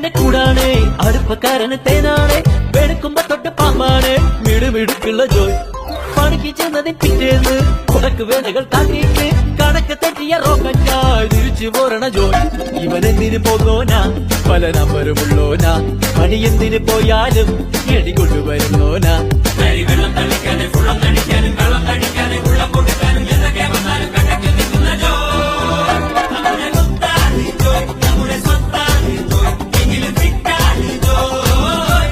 കുരുത്തക്കേടിന്റെ കൂടാണ് അടുപ്പക്കാരന് തേനാണ് വെളുക്കുമ്പോ തൊട്ട് പാമ്പാണ് മിടുമിടുക്കുള്ള ജോയ് പണിക്ക് ചെന്നതിന് പിറ്റേന്ന് ഉടക്ക് വേദകൾ കാട്ടിയിട്ട് കണക്ക് തെറ്റിയ റോക്കറ്റായി തിരിച്ചു പോരണ ജോയ് ഇവനെന്തിന് പോകോനാ പല നമ്പരുമുള്ളോനാ പണി എന്തിന് പോയാലും എടികൊണ്ടുവരുന്നോനാ വെള്ളം തളിക്കാനും വെള്ളം തളിക്കാനും വെള്ളം തളിക്കാനും വെള്ളം കൊടുക്കാനും എന്തൊക്കെ വന്നാലും കണ്ടക്ക് നിൽക്കുന്ന ജോയ് നമ്മുടെ സ്വത്താണ് ജോയ് നമ്മുടെ സ്വത്താണ് ജോയ് എങ്കിലും വിട്ടാണ് ജോയ്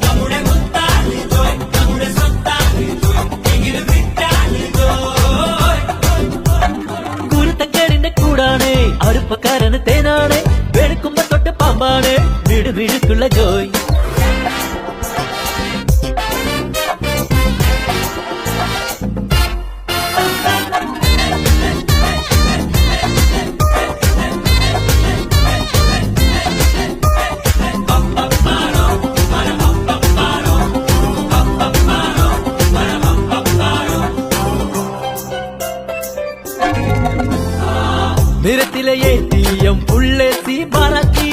നമ്മുടെ സ്വത്താണ് ജോയ് നമ്മുടെ സ്വത്താണ് ജോയ് എങ്കിലും വിട്ടാണ് ജോയ് കുരുത്തക്കേടിന്റെ കൂടാണ് അടുപ്പക്കാരന് തേനാണ് വെളുക്കുമ്പോ തൊട്ട് പാമ്പാണ് മിടുമിടുക്കുള്ള ജോയ് നിരത്തിലെ ATM പുള്ളേത്തി പറക്കി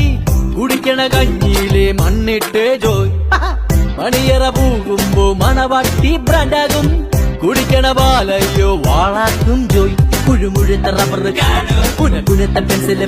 കുടിക്കണ കഞ്ഞിയിലെ മണ്ണിട്ട് ജോയ് മണിയറ പൂകുമ്പോ മണവാട്ടി ബ്രാൻഡാകും കുടിക്കണ പാലയ്യോ വാളാക്കും ജോയ് കുഴുമുഴുത്ത റബ്ബർ പുനകുനത്ത പെൻസിലെ